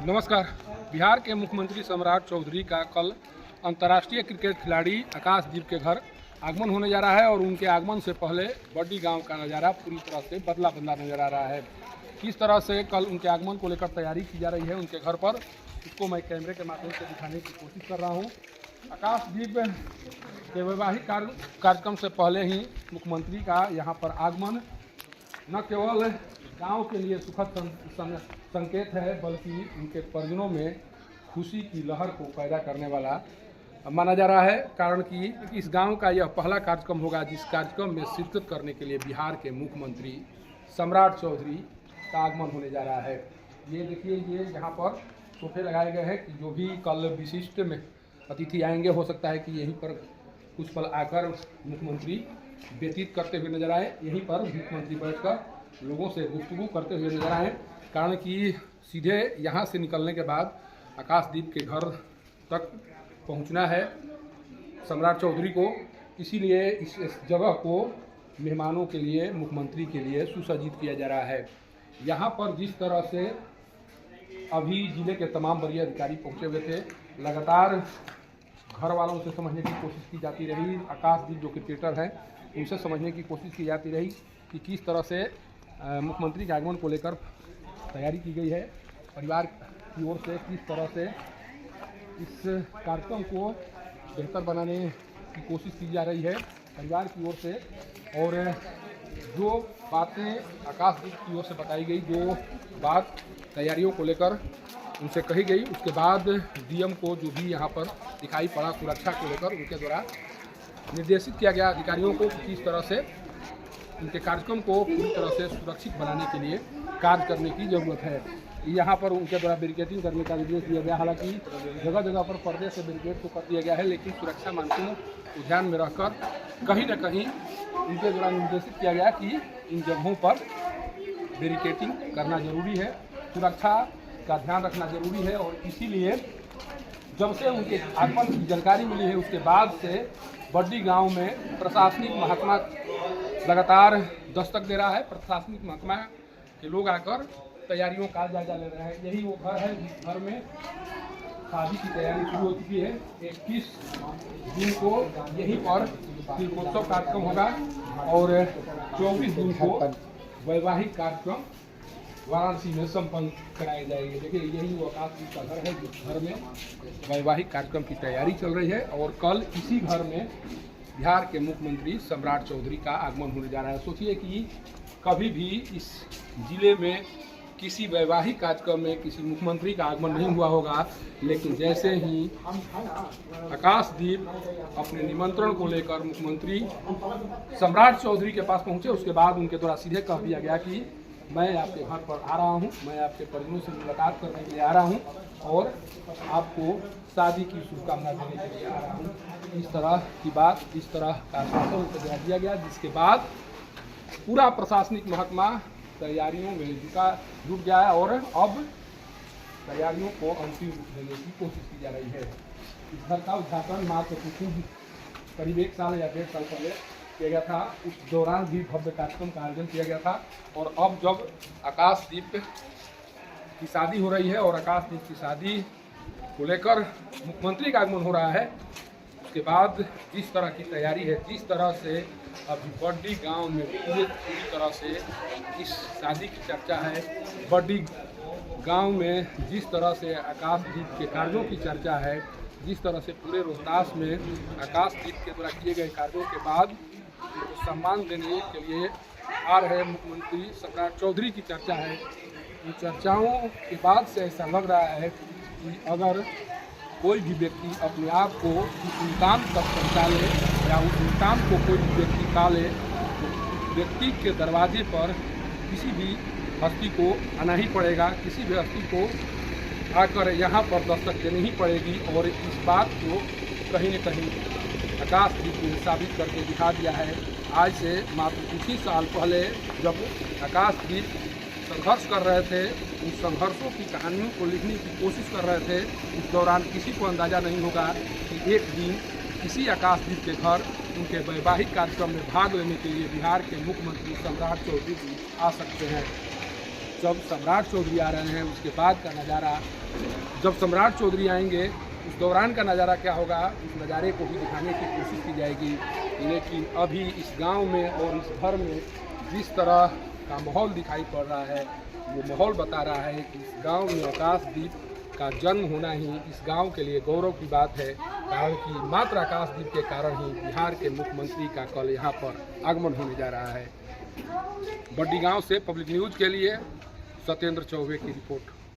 नमस्कार। बिहार के मुख्यमंत्री सम्राट चौधरी का कल अंतर्राष्ट्रीय क्रिकेट खिलाड़ी आकाशदीप के घर आगमन होने जा रहा है और उनके आगमन से पहले बड्डी गांव का नज़ारा पूरी तरह से बदला नजर आ रहा है। किस तरह से कल उनके आगमन को लेकर तैयारी की जा रही है उनके घर पर, इसको मैं कैमरे के माध्यम से दिखाने की कोशिश कर रहा हूँ। आकाशदीप के वैवाहिक कार्यक्रम से पहले ही मुख्यमंत्री का यहाँ पर आगमन न केवल गांव के लिए सुखद संकेत है, बल्कि उनके परिजनों में खुशी की लहर को पैदा करने वाला माना जा रहा है। कारण कि इस गांव का यह पहला कार्यक्रम होगा जिस कार्यक्रम में शिरकत करने के लिए बिहार के मुख्यमंत्री सम्राट चौधरी का आगमन होने जा रहा है। ये देखिए, ये यहाँ पर सोफे लगाए गए हैं कि जो भी कल विशिष्ट में अतिथि आएंगे, हो सकता है कि यहीं पर कुछ पल आकर मुख्यमंत्री व्यतीत करते हुए नजर आए, यहीं पर मुख्यमंत्री बैठकर लोगों से गुफ्तगू करते हुए नजर आए। कारण कि सीधे यहाँ से निकलने के बाद आकाशदीप के घर तक पहुँचना है सम्राट चौधरी को, इसीलिए इस जगह को मेहमानों के लिए, मुख्यमंत्री के लिए सुसज्जित किया जा रहा है। यहाँ पर जिस तरह से अभी जिले के तमाम वरीय अधिकारी पहुँचे हुए थे, लगातार घर वालों से समझने की कोशिश की जाती रही, आकाशदीप जो क्रिकेटर हैं उनसे समझने की कोशिश की जाती रही कि किस तरह से मुख्यमंत्री के आगमन को लेकर तैयारी की गई है। परिवार की ओर से किस तरह से इस कार्यक्रम को बेहतर बनाने की कोशिश की जा रही है परिवार की ओर से, और जो बातें आकाशदीप की ओर से बताई गई, जो बात तैयारियों को लेकर उनसे कही गई, उसके बाद डीएम को जो भी यहाँ पर दिखाई पड़ा सुरक्षा को लेकर, उनके द्वारा निर्देशित किया गया अधिकारियों को किस तरह से उनके कार्यक्रम को पूरी तरह से सुरक्षित बनाने के लिए कार्य करने की ज़रूरत है। यहाँ पर उनके द्वारा बैरिकेडिंग करने का निर्देश दिया गया। हालांकि जगह जगह पर पर्दे से बैरिकेड तो कर दिया गया है, लेकिन सुरक्षा मानकों को ध्यान में रखकर कहीं न कहीं उनके द्वारा निर्देशित किया गया कि इन जगहों पर बैरिकेडिंग करना जरूरी है, सुरक्षा का ध्यान रखना जरूरी है। और इसीलिए जब से उनके आगमन की जानकारी मिली है, उसके बाद से बड्डी गांव में प्रशासनिक महकमा लगातार दस्तक दे रहा है। प्रशासनिक महकमा के लोग आकर तैयारियों का जायजा ले रहे हैं। यही वो घर है जिस घर में शादी की तैयारी शुरू हो चुकी है। 21 जून को यहीं पर दीपोत्सव कार्यक्रम होगा और 24 जून को वैवाहिक कार्यक्रम वाराणसी में संपन्न कराए जाएंगे। देखिए, यही वो आकाशदीप का घर है जिस घर में वैवाहिक कार्यक्रम की तैयारी चल रही है और कल इसी घर में बिहार के मुख्यमंत्री सम्राट चौधरी का आगमन होने जा रहा है। सोचिए कि कभी भी इस जिले में किसी वैवाहिक कार्यक्रम में किसी मुख्यमंत्री का आगमन नहीं हुआ होगा, लेकिन जैसे ही आकाशदीप अपने निमंत्रण को लेकर मुख्यमंत्री सम्राट चौधरी के पास पहुंचे, उसके बाद उनके द्वारा सीधे कह दिया गया कि मैं आपके घर पर आ रहा हूं, मैं आपके परिजनों से मुलाकात करने के लिए आ रहा हूं और आपको शादी की शुभकामना देने के लिए आ रहा हूं। इस तरह की बात, इस तरह का आश्वासन उनको दिया गया, जिसके बाद पूरा प्रशासनिक महकमा तैयारियों में जुट गया है और अब तैयारियों को अंतिम रूप देने की कोशिश की जा रही है। इस घर का उद्घाटन मात्र करीब 1 साल या 1.5 साल पहले किया गया था। उस दौरान भी भव्य कार्यक्रम का आयोजन किया गया था और अब जब आकाशदीप की शादी हो रही है और आकाशदीप की शादी को लेकर मुख्यमंत्री का आगमन हो रहा है, उसके बाद जिस तरह की तैयारी है, जिस तरह से अभी बड्डी गांव में पूरी तरह से इस शादी की चर्चा है, बड्डी गांव में जिस तरह से आकाशदीप के कार्यों की चर्चा है, जिस तरह से पूरे रोहतास में आकाशदीप के द्वारा किए गए कार्यों के बाद उनको सम्मान देने के लिए आ रहे मुख्यमंत्री सम्राट चौधरी की चर्चा है। इन चर्चाओं के बाद से ऐसा लग रहा है कि अगर कोई भी व्यक्ति अपने आप को उस मुकाम तक पहुँचा ले या उस मुकाम को कोई भी व्यक्ति पा ले, तो व्यक्ति के दरवाजे पर किसी भी हस्ती को आना ही पड़ेगा, किसी भी हस्ती को आकर यहाँ पर दस्तक देनी ही पड़ेगी। और इस बात को कहीं न कहीं आकाशदीप ने साबित करके दिखा दिया है। आज से मात्र 21 साल पहले जब आकाशदीप संघर्ष कर रहे थे, उन संघर्षों की कहानियों को लिखने की कोशिश कर रहे थे, उस दौरान किसी को अंदाज़ा नहीं होगा कि एक दिन किसी आकाशदीप के घर उनके वैवाहिक कार्यक्रम में भाग लेने के लिए बिहार के मुख्यमंत्री सम्राट चौधरी जी आ सकते हैं। जब सम्राट चौधरी आ रहे हैं, उसके बाद का नज़ारा जब सम्राट चौधरी आएंगे उस दौरान का नज़ारा क्या होगा, उस नज़ारे को भी दिखाने की कोशिश की जाएगी। लेकिन अभी इस गांव में और इस घर में जिस तरह का माहौल दिखाई पड़ रहा है, वो माहौल बता रहा है कि इस गांव में आकाशदीप का जन्म होना ही इस गांव के लिए गौरव की बात है। कारण कि मात्र आकाशदीप के कारण ही बिहार के मुख्यमंत्री का कल यहाँ पर आगमन होने जा रहा है। बड्डी गांव से पब्लिक न्यूज़ के लिए सत्येंद्र चौबे की रिपोर्ट।